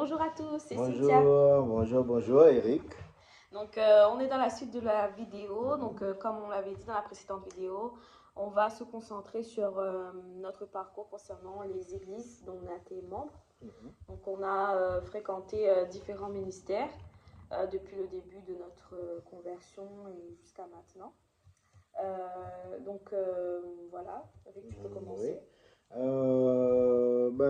Bonjour à tous, c'est Cynthia. Bonjour Eric. Donc, on est dans la suite de la vidéo. Mhm, Donc, comme on l'avait dit dans la précédente vidéo, on va se concentrer sur notre parcours concernant les églises dont on a été membre. mhm. Donc, on a fréquenté différents ministères depuis le début de notre conversion et jusqu'à maintenant. Voilà, Eric, tu peux Oui. commencer.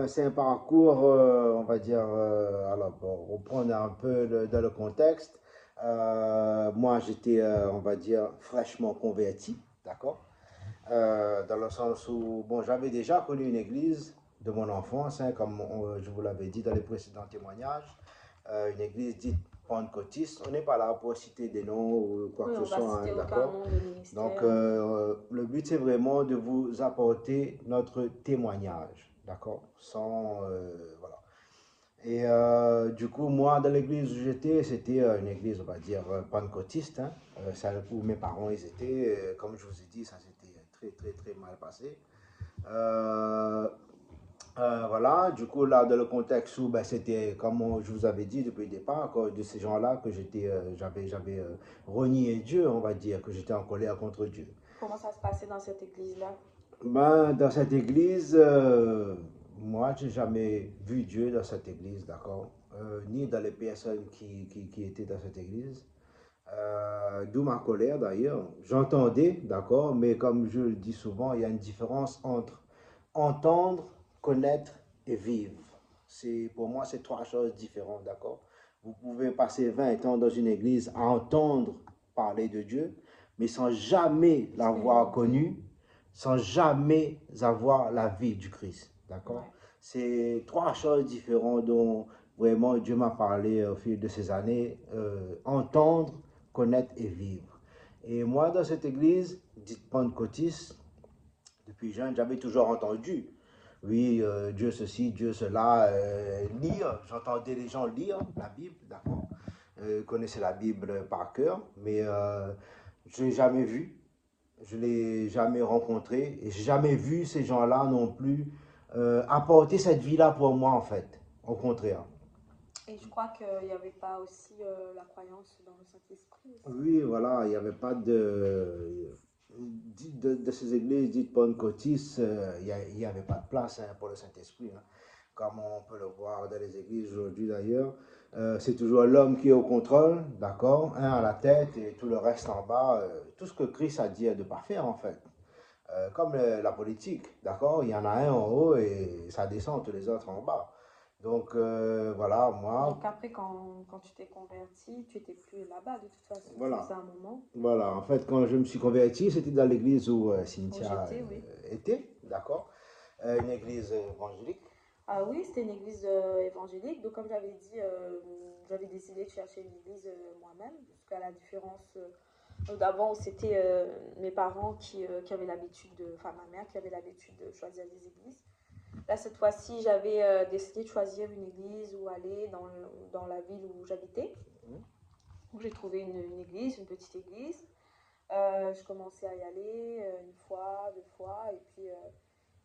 C'est un parcours, on va dire, alors pour reprendre un peu dans le contexte, moi j'étais, on va dire, fraîchement converti, d'accord? Dans le sens où, bon, j'avais déjà connu une église de mon enfance, hein, comme je vous l'avais dit dans les précédents témoignages, une église dite pentecôtiste. On n'est pas là pour citer des noms ou quoi Oui, que on ce va soit, hein, citer aucun d'accord? nom de Donc, ministère. le but, c'est vraiment de vous apporter notre témoignage, d'accord? Voilà. Et du coup, moi, dans l'église où j'étais, c'était une église, on va dire, pentecôtiste, hein, celle où mes parents, ils étaient. Comme je vous ai dit, ça s'était très, très, très mal passé. Euh, voilà, du coup, là, dans le contexte où ben, c'était, comme je vous avais dit depuis le départ, de ces gens-là que j'avais renié Dieu, on va dire, que j'étais en colère contre Dieu. Comment ça se passait dans cette église-là? Ben, dans cette église, moi, j'ai jamais vu Dieu dans cette église, d'accord? Ni dans les personnes qui étaient dans cette église. D'où ma colère d'ailleurs. J'entendais, d'accord, mais comme je le dis souvent, il y a une différence entre entendre, connaître et vivre. Pour moi, c'est trois choses différentes, d'accord? Vous pouvez passer 20 ans dans une église à entendre parler de Dieu, mais sans jamais l'avoir Expérimenter. connu, sans jamais avoir la vie du Christ, d'accord? Ouais. C'est trois choses différentes dont vraiment Dieu m'a parlé au fil de ces années. Entendre, connaître et vivre. Et moi, dans cette église, dite pentecôtiste, depuis jeune, j'avais toujours entendu, oui, Dieu ceci, Dieu cela, lire. J'entendais les gens lire la Bible, d'accord. Connaissais la Bible par cœur, mais je ne l'ai jamais vu, je ne l'ai jamais rencontré, et je n'ai jamais vu ces gens-là non plus apporter cette vie-là pour moi, en fait. Au contraire. Et je crois qu'il n'y avait pas aussi la croyance dans le Saint-Esprit aussi. Oui, voilà, il n'y avait pas de ces églises dites pentecôtistes, il n'y avait pas de place, hein, pour le Saint-Esprit, hein. Comme on peut le voir dans les églises aujourd'hui d'ailleurs. C'est toujours l'homme qui est au contrôle, d'accord, un à la tête et tout le reste en bas. Tout ce que Christ a dit de ne pas faire en fait. Comme la politique, d'accord, il y en a un en haut et ça descend tous les autres en bas. Donc voilà, moi, Donc après, quand tu t'es converti, tu n'étais plus là-bas de toute façon. Ça voilà. faisait un moment Voilà, en fait, quand je me suis converti, c'était dans l'église où où Cynthia j'étais, oui. était, d'accord? Une église évangélique. Ah oui, c'était une église évangélique. Donc comme j'avais dit, j'avais décidé de chercher une église moi-même. Parce qu'à la différence d'avant, c'était mes parents qui avaient l'habitude de... Enfin, ma mère qui avait l'habitude de choisir des églises. Là, cette fois-ci, j'avais décidé de choisir une église où aller dans la ville où j'habitais. Mhm. Donc, j'ai trouvé une église, une petite église. Je commençais à y aller une fois, deux fois.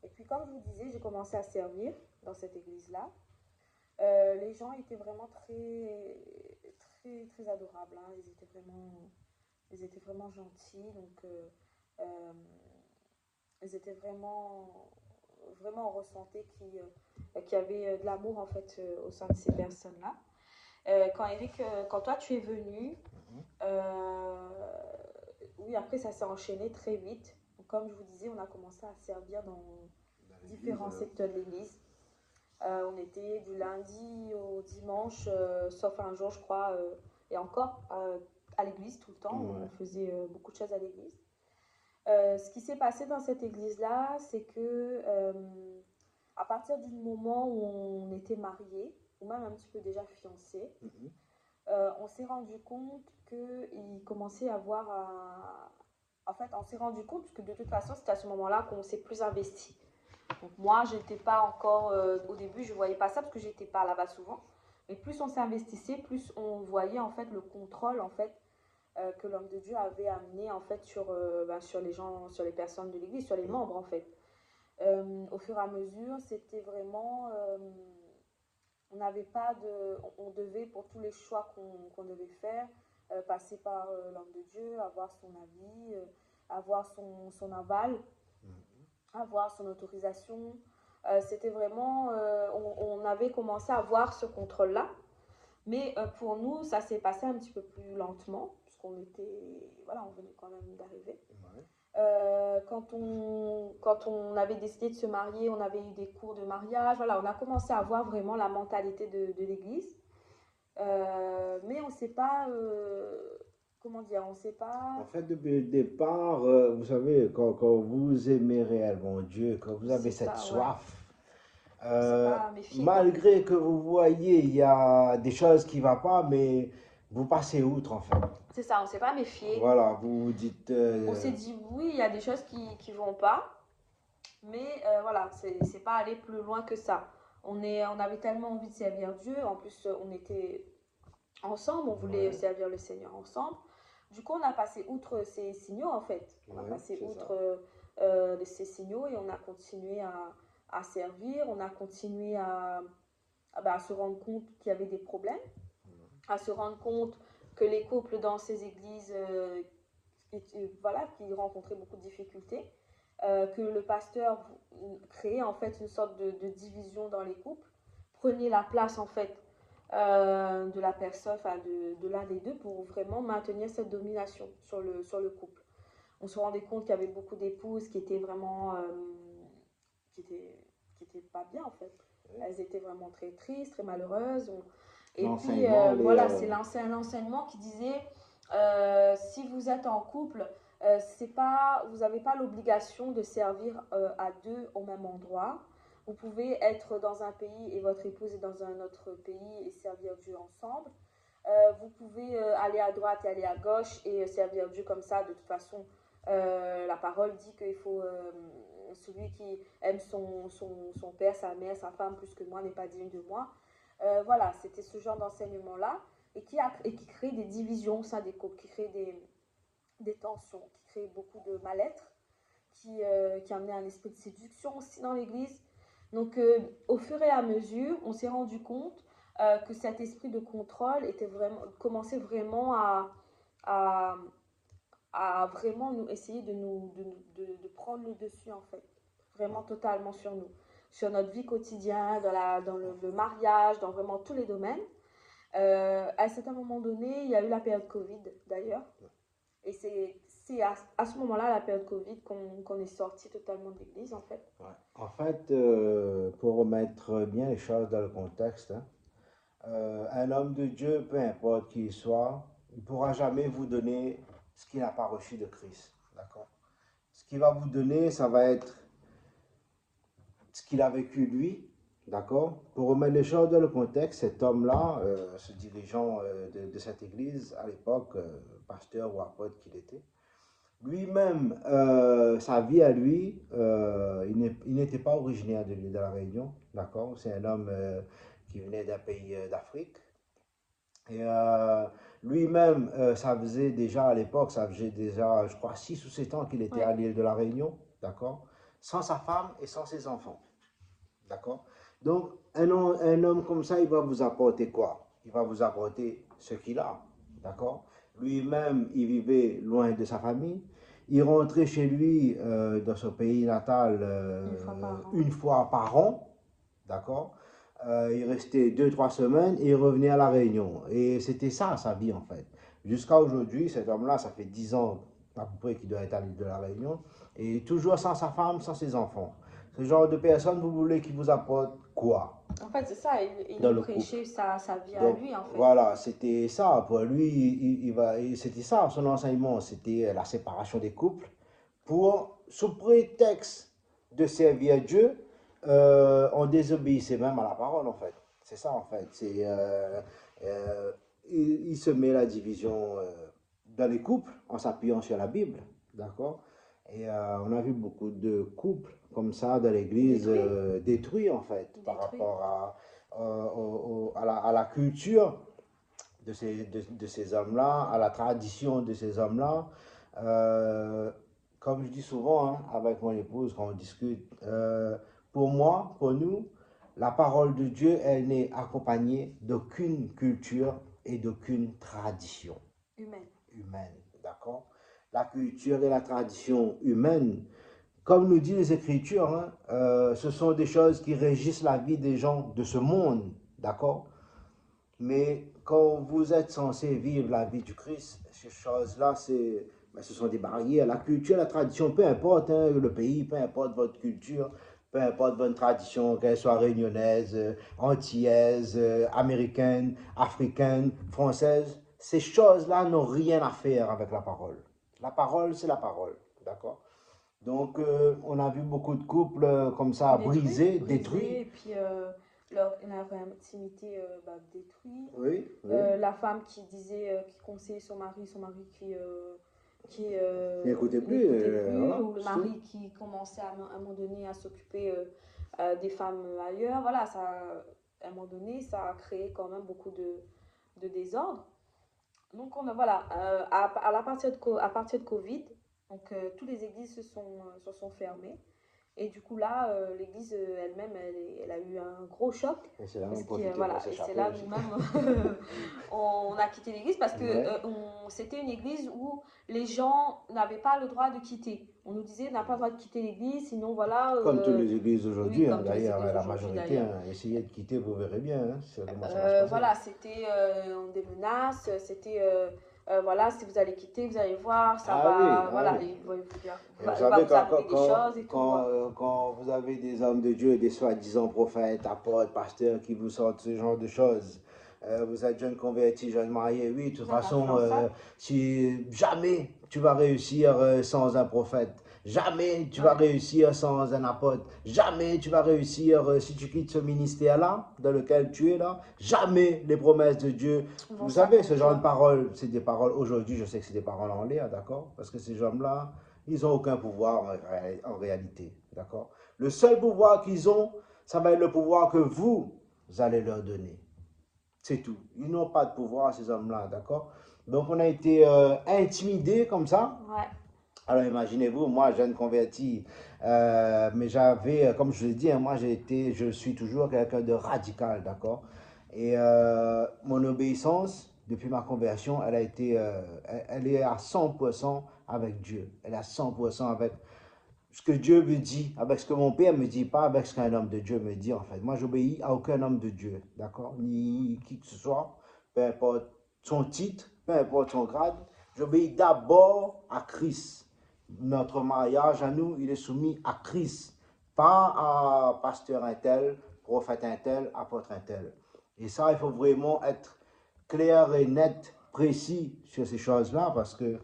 Et puis, comme je vous disais, j'ai commencé à servir dans cette église-là. Les gens étaient vraiment très, très, très adorables, hein. Ils étaient vraiment gentils. Donc, euh, ils étaient vraiment, vraiment, on ressentait qu'il y avait de l'amour en fait au sein de ces personnes-là. Quand toi tu es venu, Mhm. euh, oui, après ça s'est enchaîné très vite. Donc, comme je vous disais, on a commencé à servir dans Dans l'église. différents secteurs de l'église. On était du lundi au dimanche, sauf un jour, je crois, et encore à l'église tout le temps. On Ouais. faisait beaucoup de choses à l'église. Ce qui s'est passé dans cette église-là, c'est que à partir du moment où on était mariés, ou même un petit peu déjà fiancés, Mhm. on s'est rendu compte qu'il commençait à avoir En fait, on s'est rendu compte que de toute façon, c'était à ce moment-là qu'on s'est plus investi. Donc moi, j'étais pas encore... au début, je voyais pas ça parce que j'étais pas là-bas souvent. Mais plus on s'investissait, plus on voyait en fait le contrôle en fait que l'homme de Dieu avait amené en fait sur les gens, sur les personnes de l'Église, sur les membres en fait. Au fur et à mesure, c'était vraiment On n'avait pas de... On devait, pour tous les choix qu'on devait faire, passer par l'homme de Dieu, avoir son avis, avoir son aval, avoir son autorisation. C'était vraiment... on avait commencé à avoir ce contrôle-là. Mais pour nous, ça s'est passé un petit peu plus lentement, puisqu'on était... Voilà, on venait quand même d'arriver. Ouais. Quand on avait décidé de se marier, on avait eu des cours de mariage. Voilà, on a commencé à voir vraiment la mentalité de l'Église. Mais on ne sait pas, comment dire, on ne sait pas, En fait, depuis le départ, vous savez, quand vous aimez réellement Dieu, quand vous avez c'est cette ça, ouais. soif, On ne s'est pas méfié, quoi. malgré que vous voyez, il y a des choses qui ne vont pas, mais vous passez outre, en fait. C'est ça, on ne s'est pas méfié. Voilà, vous vous dites... On s'est dit, oui, il y a des choses qui ne vont pas, mais voilà, c'est pas aller plus loin que ça. On avait tellement envie de servir Dieu, en plus, on était ensemble, on voulait ouais, servir le Seigneur ensemble. Du coup, on a passé outre ces signaux, en fait. On a ouais, passé c'est outre ça. ces signaux et on a continué à servir, on a continué à se rendre compte qu'il y avait des problèmes, à se rendre compte que les couples dans ces églises, voilà, qui rencontraient beaucoup de difficultés, que le pasteur créait en fait une sorte de division dans les couples, prenait la place en fait de la personne, enfin de l'un des deux pour vraiment maintenir cette domination sur le couple. On se rendait compte qu'il y avait beaucoup d'épouses qui étaient vraiment, qui étaient, qui étaient pas bien en fait. Elles étaient vraiment très tristes, très malheureuses. Et puis L'enseignement, voilà, c'est l'enseignement qui disait si vous êtes en couple, c'est pas, vous n'avez pas l'obligation de servir à deux au même endroit. Vous pouvez être dans un pays et votre épouse est dans un autre pays et servir Dieu ensemble. Vous pouvez aller à droite et aller à gauche et servir Dieu comme ça. De toute façon, la parole dit qu'il faut celui qui aime son père, sa mère, sa femme plus que moi n'est pas digne de moi. Voilà, c'était ce genre d'enseignement-là et qui crée des divisions au sein des couples, qui crée des tensions, qui crée beaucoup de mal-être, qui amenait un esprit de séduction aussi dans l'Église. Donc, au fur et à mesure, on s'est rendu compte que cet esprit de contrôle commençait vraiment à, à vraiment nous essayer de prendre le dessus, en fait. Vraiment totalement sur nous. Sur notre vie quotidienne, dans le mariage, dans vraiment tous les domaines. À un certain moment donné, il y a eu la période Covid, d'ailleurs. Et c'est à ce moment-là, la période Covid, qu'on est sorti totalement de l'église, en fait. ouais. En fait, pour remettre bien les choses dans le contexte, hein, un homme de Dieu, peu importe qui il soit, il ne pourra jamais vous donner ce qu'il n'a pas reçu de Christ. D'accord? Ce qu'il va vous donner, ça va être ce qu'il a vécu lui. D'accord? Pour remettre les choses dans le contexte, cet homme-là, ce dirigeant de cette église, à l'époque, pasteur ou apôtre qu'il était, lui-même, sa vie à lui, il n'était pas originaire de la Réunion, d'accord? C'est un homme qui venait d'un pays d'Afrique. Et lui-même, ça faisait déjà à l'époque, ça faisait déjà, je crois, 6 ou 7 ans qu'il était Ouais. à l'île de la Réunion, d'accord? Sans sa femme et sans ses enfants, d'accord? Donc, un homme comme ça, il va vous apporter quoi? Il va vous apporter ce qu'il a, d'accord? Lui-même, il vivait loin de sa famille. Il rentrait chez lui dans son pays natal Une fois par an. une fois par an, d'accord? Il restait 2, 3 semaines et il revenait à La Réunion. Et c'était ça sa vie en fait. Jusqu'à aujourd'hui, cet homme-là, ça fait 10 ans à peu près qu'il doit être à l'île de La Réunion. Et toujours sans sa femme, sans ses enfants. Ce genre de personne, vous voulez qu'il vous apporte quoi En fait, c'est ça, il dans nous le couple? prêchait sa vie à Donc lui, en fait. voilà, c'était ça. Pour lui, c'était ça son enseignement. C'était la séparation des couples pour, sous prétexte de servir Dieu, on désobéissait même à la parole, en fait. C'est ça, en fait. Euh, il se met la division dans les couples en s'appuyant sur la Bible, d'accord? Et on a vu beaucoup de couples comme ça dans l'église Détruit. détruits, en fait, par Détruit. rapport à la culture de ces hommes-là, à la tradition de ces hommes-là. Comme je dis souvent hein, avec mon épouse quand on discute, pour moi, pour nous, la parole de Dieu, elle n'est accompagnée d'aucune culture et d'aucune tradition Humaine. humaine, d'accord? La culture et la tradition humaine, comme nous disent les Écritures, hein, ce sont des choses qui régissent la vie des gens de ce monde, d'accord? Mais quand vous êtes censé vivre la vie du Christ, ces choses-là, ben, ce sont des barrières. La culture, la tradition, peu importe hein, le pays, peu importe votre culture, peu importe votre tradition, qu'elle soit réunionnaise, antillaise, américaine, africaine, française, ces choses-là n'ont rien à faire avec la parole. La parole, c'est la parole, d'accord? Donc, on a vu beaucoup de couples comme ça brisés, détruits. Et puis leur intimité détruite. Oui, oui. La femme qui disait, qui conseillait son mari qui N'écoutez plus, n'écoutait plus, voilà, ou le c'est tout. mari qui commençait à un moment donné à s'occuper des femmes ailleurs. Voilà, ça, à un moment donné, ça a créé quand même beaucoup de désordre. Donc, voilà, à partir de Covid, donc, toutes les églises se sont fermées. Et du coup, là, l'église elle-même, elle a eu un gros choc. Et c'est là Parce qu'on que, profitait voilà, pour et c'est s'échapper là aussi. nous-mêmes, on a quitté l'église parce que Ouais. c'était une église où les gens n'avaient pas le droit de quitter. On nous disait, on n'a pas le droit de quitter l'église, sinon voilà. Comme toutes les églises aujourd'hui, Oui, hein, comme toutes les d'ailleurs, églises la aujourd'hui majorité, d'ailleurs. hein, essayez de quitter, vous verrez bien, hein, c'est comment ça va se passer. Voilà, c'était des menaces, c'était voilà, si vous allez quitter, vous allez voir, ça Ah oui, va, ah voilà, oui. Et vous il va savez, vous arriver des choses et tout. Voilà. quand vous avez des hommes de Dieu, des soi-disant prophètes, apôtres, pasteurs qui vous sortent ce genre de choses, vous êtes jeune converti, jeune marié, oui, de toute Vous êtes façon, influençable. si jamais tu vas réussir sans un prophète, jamais tu vas Ouais. réussir sans un apôtre, jamais tu vas réussir si tu quittes ce ministère-là, dans lequel tu es là, jamais les promesses de Dieu. Vont Vous savez, ce genre de s'accomplir. paroles, c'est des paroles, aujourd'hui, je sais que c'est des paroles en l'air, d'accord? Parce que ces hommes-là, ils n'ont aucun pouvoir en réalité, d'accord? Le seul pouvoir qu'ils ont, ça va être le pouvoir que vous allez leur donner. C'est tout. Ils n'ont pas de pouvoir, ces hommes-là, d'accord? Donc, on a été intimidés comme ça. Ouais. Alors, imaginez-vous, moi, jeune converti, mais j'avais, comme je vous l'ai dit, hein, moi, je suis toujours quelqu'un de radical, d'accord? Et mon obéissance, depuis ma conversion, elle est à 100% avec Dieu. Elle est à 100% avec ce que Dieu me dit, avec ce que mon père me dit, pas avec ce qu'un homme de Dieu me dit, en fait. Moi, j'obéis à aucun homme de Dieu, d'accord? Ni qui que ce soit, peu importe son titre, peu importe son grade. J'obéis d'abord à Christ. Notre mariage à nous, il est soumis à Christ, pas à pasteur un tel, prophète un tel, apôtre un tel. Et ça, il faut vraiment être clair et net, précis sur ces choses-là, parce que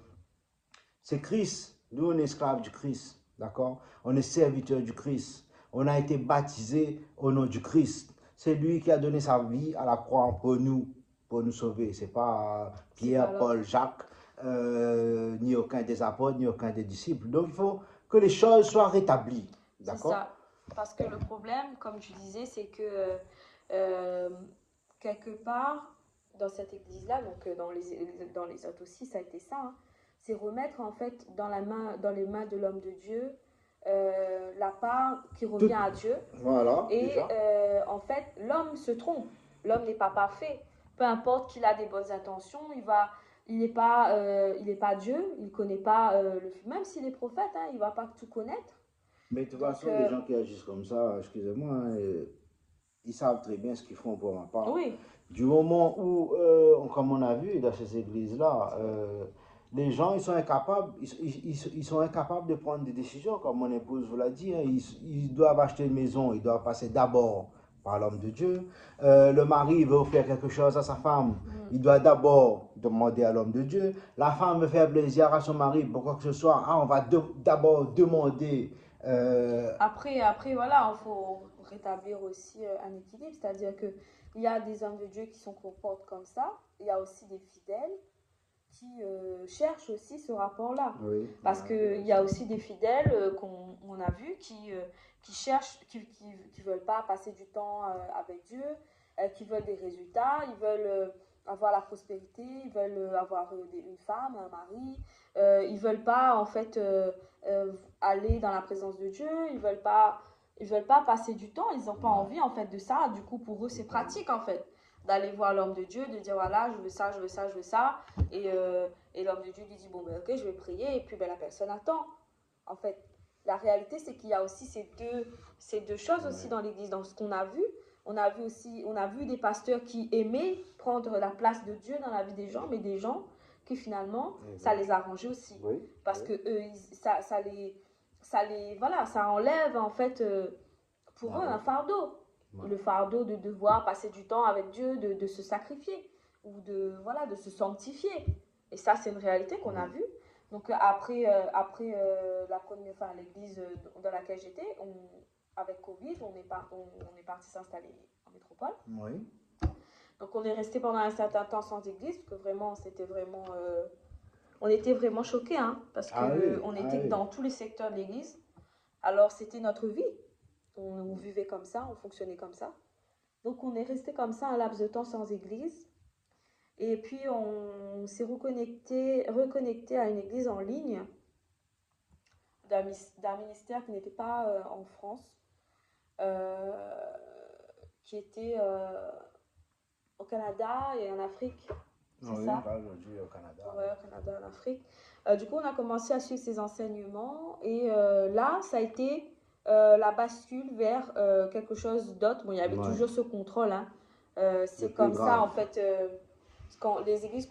c'est Christ. Nous, on est esclaves du Christ. D'accord? On est serviteurs du Christ. On a été baptisés au nom du Christ. C'est lui qui a donné sa vie à la croix pour nous sauver. C'est pas Pierre, Pas Paul, Jacques, ni aucun des apôtres, ni aucun des disciples. Donc, il faut que les choses soient rétablies. C'est D'accord? ça. Parce que le problème, comme tu disais, c'est que euh, quelque part, dans cette église-là, donc dans les autres aussi, ça a été ça, hein, c'est remettre en fait dans les mains de l'homme de Dieu la part qui Tout, revient à Dieu. voilà, Et déjà. en fait, l'homme se trompe. L'homme n'est pas parfait. Peu importe qu'il a des bonnes intentions, il n'est pas Dieu, il connaît pas même s'il est prophète, hein, il va pas tout connaître. Mais de toute Donc, façon, les gens qui agissent comme ça, excusez-moi, hein, ils savent très bien ce qu'ils font pour ma part. oui, Du moment où, comme on a vu dans ces églises-là, les gens ils sont incapables, ils sont incapables de prendre des décisions, comme mon épouse vous l'a dit. Hein. Ils doivent acheter une maison, ils doivent passer d'abord par l'homme de Dieu. Le mari veut offrir quelque chose à sa femme, il doit d'abord demander à l'homme de Dieu. La femme veut faire plaisir à son mari pour quoi que ce soit. Ah, on va d'abord demander. après, voilà, il faut rétablir aussi un équilibre, c'est-à-dire que il y a des hommes de Dieu qui se comportent comme ça, il y a aussi des fidèles qui cherchent aussi ce rapport-là. Oui, Parce qu'il y a aussi des fidèles qu'on on a vus qui cherchent, qui veulent pas passer du temps avec Dieu, qui veulent des résultats, ils veulent avoir la prospérité, ils veulent avoir une femme, un mari, ils veulent pas en fait aller dans la présence de Dieu, ils veulent pas Ils veulent pas passer du temps, ils n'ont pas Ouais. envie en fait de ça. Du coup, pour eux, c'est pratique en fait d'aller voir l'homme de Dieu, de dire voilà, je veux ça, je veux ça, je veux ça. Et l'homme de Dieu lui dit bon, ben ok, je vais prier. Et puis ben, la personne attend. En fait, la réalité, c'est qu'il y a aussi ces deux choses aussi Ouais. dans l'église. Dans ce qu'on a vu, on a vu des pasteurs qui aimaient prendre la place de Dieu dans la vie des gens, mais des gens qui finalement, ça les arrangeait aussi. Oui. Parce Oui. que eux, voilà, ça enlève en fait pour Ah eux oui. un fardeau. Ouais. Le fardeau de devoir passer du temps avec Dieu, de se sacrifier ou voilà, de se sanctifier. Et ça, c'est une réalité qu'on a Ouais. vue. Donc la première, enfin, l'église dans laquelle j'étais, avec Covid, on est parti s'installer en métropole. Oui. Donc on est resté pendant un certain temps sans église, parce que vraiment, on était vraiment choqués, hein, parce Ah oui. qu'on Ah était oui. dans tous les secteurs de l'église. Alors c'était notre vie. On vivait comme ça, on fonctionnait comme ça. Donc on est resté comme ça un laps de temps sans église. Et puis on s'est reconnecté à une église en ligne d'un ministère qui n'était pas en France, euh, qui était au Canada et en Afrique. C'est Oui, ça? là, aujourd'hui au Canada. Ouais, au Canada, en Afrique. Du coup, on a commencé à suivre ces enseignements et là, ça a été la bascule vers quelque chose d'autre. Bon, il y avait Ouais. toujours ce contrôle, hein. Le C'est plus comme ça, grave. en fait, quand les églises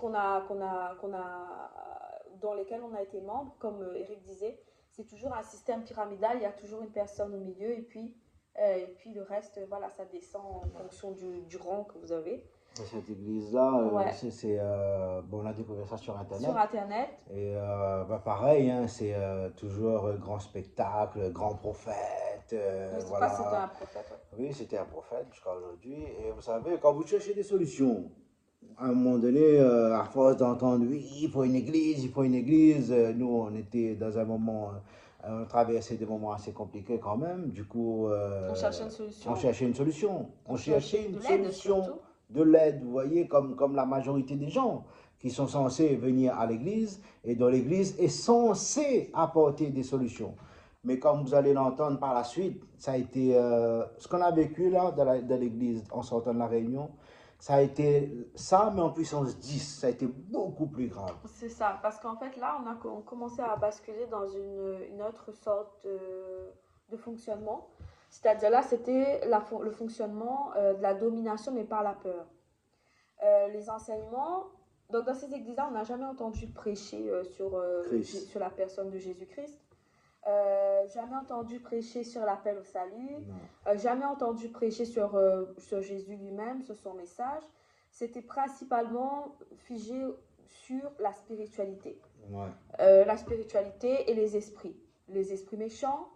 dans lesquelles on a été membre, comme Eric disait, c'est toujours un système pyramidal. Il y a toujours une personne au milieu et puis le reste, voilà, ça descend en fonction du rang que vous avez. Cette église-là, Ouais, bon, on a découvert ça sur sur Internet. Internet. Et pareil, hein, c'est toujours grand spectacle, grand prophète, Oui, c'est pas c'était voilà. un prophète. Ouais. Oui, c'était un prophète jusqu'à aujourd'hui. Et vous savez, quand vous cherchez des solutions, à un moment donné, à force d'entendre, oui, il faut une église, nous, on était dans un moment, on traversait des moments assez compliqués quand même. Du coup, On cherchait une on solution. cherchait une solution. On On cherchait cherchait une de l'aide solution surtout. de l'aide, vous voyez, comme la majorité des gens qui sont censés venir à l'église et dont l'église est censée apporter des solutions. Mais comme vous allez l'entendre par la suite, ça a été ce qu'on a vécu là dans l'église en sortant de la réunion, ça a été ça, mais en puissance 10. Ça a été beaucoup plus grave. C'est ça, parce qu'en fait là, on commençait à basculer dans une autre sorte de fonctionnement. C'est-à-dire là, c'était le fonctionnement de la domination, mais par la peur. Les enseignements, donc dans ces églises-là, on n'a jamais entendu prêcher Christ. sur la personne de Jésus-Christ. Jamais entendu prêcher sur l'appel au salut, jamais entendu prêcher sur Jésus lui-même, sur son message. C'était principalement figé sur la spiritualité. Ouais. La spiritualité et les esprits. Les esprits méchants,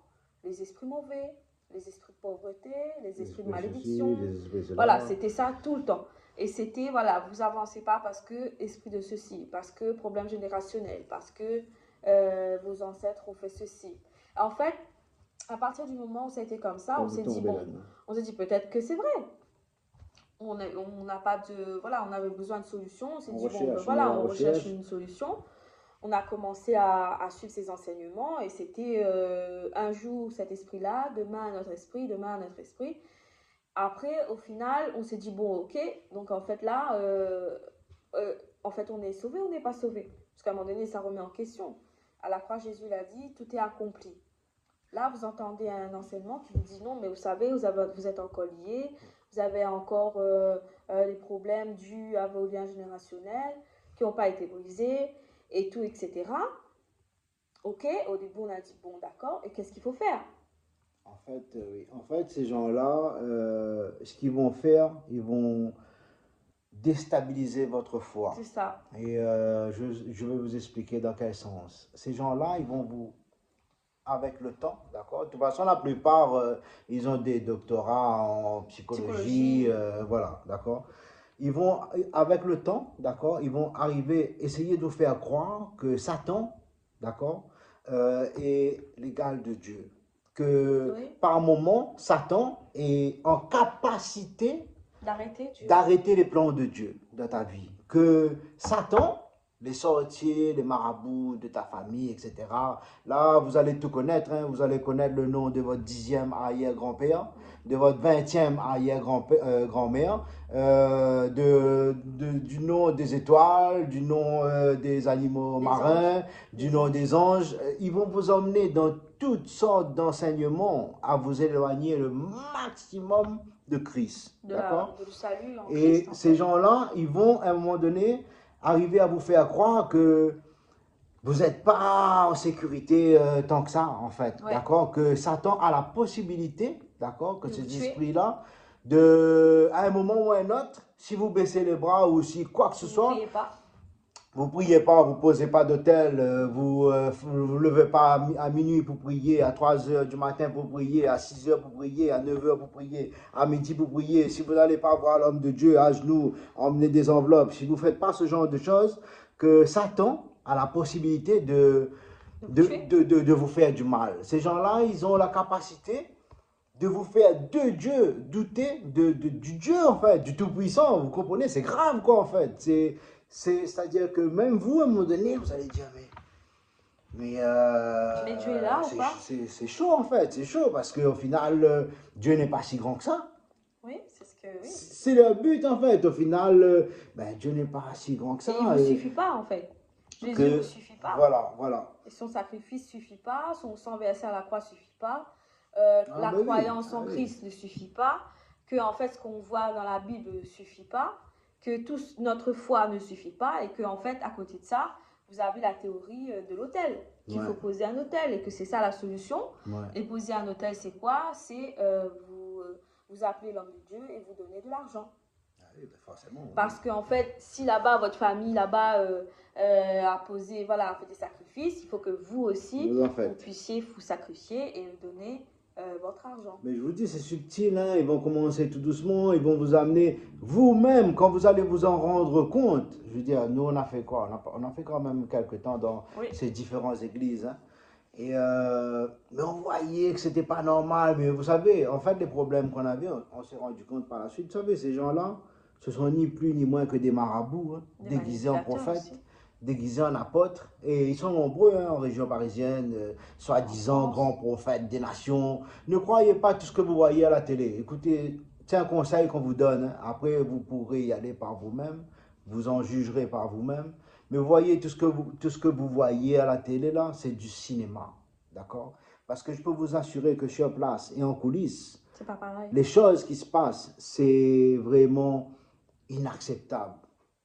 les esprits mauvais, les esprits de pauvreté, les esprits de malédiction. Les esprits cela. Voilà, c'était ça tout le temps. Et c'était, voilà, vous avancez pas parce que esprit de ceci, parce que problème générationnel, parce que vos ancêtres ont fait ceci. En fait, à partir du moment où ça a été comme ça, on s'est dit, bon, on s'est dit peut-être que c'est vrai. On n'a pas de, voilà, on avait besoin de solutions. On s'est dit, bon, ben voilà, on recherche une solution. On a commencé à suivre ces enseignements et c'était un jour cet esprit-là, demain un autre esprit, demain un autre esprit. Après, au final, on s'est dit, bon, ok, donc en fait là, en fait, on est sauvé ou on n'est pas sauvé? Parce qu'à un moment donné, ça remet en question. À la croix, Jésus l'a dit, tout est accompli. Là, vous entendez un enseignement qui vous dit, non, mais vous savez, vous êtes encore liés, vous avez encore les problèmes dus à vos liens générationnels qui n'ont pas été brisés, et tout, etc. Ok, au début, on a dit, bon, d'accord, et qu'est-ce qu'il faut faire? En fait, oui. En fait, ces gens-là, ce qu'ils vont faire, ils vont déstabiliser votre foi. C'est ça. Et je vais vous expliquer dans quel sens. Ces gens-là, ils vont vous, avec le temps, d'accord? De toute façon, la plupart, ils ont des doctorats en psychologie, voilà, d'accord? Ils vont, avec le temps, d'accord, ils vont arriver, essayer de vous faire croire que Satan, d'accord, est l'égal de Dieu. Que par moment, Satan est en capacité d'arrêter les plans de Dieu dans ta vie. Que Satan les sorciers, les marabouts de ta famille, etc. Là, vous allez tout connaître, hein. Vous allez connaître le nom de votre 10e arrière-grand-père, de votre 20e arrière-grand-mère, du nom des étoiles, du nom des animaux Des anges. marins, du Des nom anges. des anges. Ils vont vous emmener dans toutes sortes d'enseignements à vous éloigner le maximum de Christ. D'accord? De le salut en Christ, Et en ces fait. gens-là, ils vont à un moment donné arriver à vous faire croire que vous n'êtes pas en sécurité tant que ça, en fait. Ouais. D'accord? Que Satan a la possibilité, d'accord? Que De vous ces tuer. esprits-là, à un moment ou à un autre, si vous baissez les bras ou si quoi que ce Vous ne soit, priez pas. vous priez pas, vous posez pas d'hôtel, vous levez pas à minuit pour prier, à 3 heures du matin pour prier, à 6 heures pour prier, à 9 heures pour prier, à midi pour prier. Si vous n'allez pas voir l'homme de Dieu à genoux, emmener des enveloppes, si vous ne faites pas ce genre de choses, que Satan a la possibilité de vous faire du mal. Ces gens-là, ils ont la capacité de vous faire de Dieu douter du Dieu, en fait, du Tout-Puissant. Vous comprenez? C'est grave, quoi, en fait. C'est-à-dire que même vous, à un moment donné, vous allez dire, mais Dieu est là ou pas? c'est chaud, en fait. C'est chaud parce qu'au final, Dieu n'est pas si grand que ça. Oui, c'est ce que. Oui. C'est le but, en fait. Au final, Dieu n'est pas si grand que ça. Et il ne vous suffit pas, en fait. Jésus ne vous suffit pas. Voilà. Et son sacrifice ne suffit pas, son sang versé à la croix ne suffit pas, la Ben oui, croyance en oui. Christ ne suffit pas, que en fait ce qu'on voit dans la Bible ne suffit pas, que notre foi ne suffit pas et que en fait à côté de ça, vous avez la théorie de l'autel, qu'il faut poser un autel et que c'est ça la solution. Ouais. Et poser un autel, c'est quoi? C'est vous appelez l'homme de Dieu et vous donnez de l'argent. Oui, forcément. Parce qu'en fait, si là-bas, votre famille là-bas a posé, voilà, a fait des sacrifices, il faut que vous aussi, vous puissiez vous sacrifier et donner votre argent. Mais je vous dis, c'est subtil, hein. Ils vont commencer tout doucement, ils vont vous amener vous-même, quand vous allez vous en rendre compte. Je veux dire, nous, on a fait quoi? On a fait quand même quelques temps dans ces différentes églises, hein. Mais on voyait que c'était pas normal. Mais vous savez, en fait, les problèmes qu'on avait, on s'est rendu compte par la suite. Vous savez, ces gens-là, ce sont ni plus ni moins que des marabouts, hein, déguisés en prophètes, déguisés en apôtres. Et ils sont nombreux, hein, en région parisienne, soi-disant grands prophètes des nations. Ne croyez pas tout ce que vous voyez à la télé. Écoutez, c'est un conseil qu'on vous donne, hein. Après, vous pourrez y aller par vous-même. Vous en jugerez par vous-même. Mais vous voyez, tout ce que vous voyez à la télé, là, c'est du cinéma. D'accord? Parce que je peux vous assurer que sur place et en coulisses, c'est pas pareil. Les choses qui se passent, c'est vraiment inacceptable.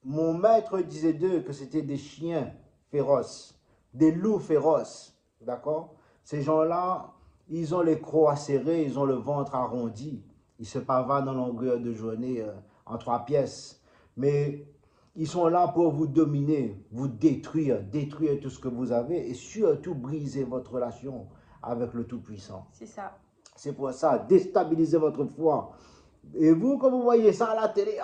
Mon maître disait d'eux que c'était des chiens féroces, des loups féroces. D'accord? Ces gens-là, ils ont les crocs acérés, ils ont le ventre arrondi. Ils se pavanent en longueur de journée en 3 pièces. Mais ils sont là pour vous dominer, vous détruire tout ce que vous avez et surtout briser votre relation avec le Tout-Puissant. C'est ça. C'est pour ça, déstabiliser votre foi. Et vous, quand vous voyez ça à la télé,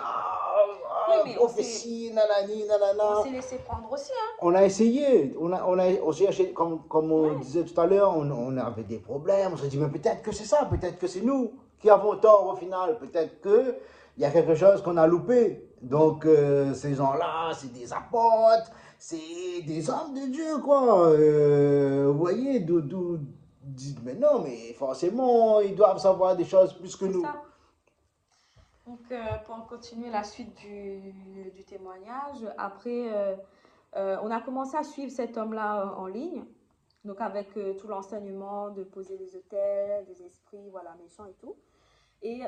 prophétie, nanani, nanana. On s'est laissé prendre aussi, hein. On a essayé, on cherché, comme on disait tout à l'heure, on avait des problèmes. On s'est dit, mais peut-être que c'est ça, peut-être que c'est nous qui avons tort au final, peut-être qu'il y a quelque chose qu'on a loupé. Donc, ces gens-là, c'est des apôtres, c'est des hommes de Dieu, quoi. Vous voyez, dites, mais non, mais forcément, ils doivent savoir des choses plus que nous. Ça. Donc, pour continuer la suite du témoignage, après, on a commencé à suivre cet homme-là en ligne, donc avec tout l'enseignement de poser les autels, des esprits, voilà, méchants et tout. Et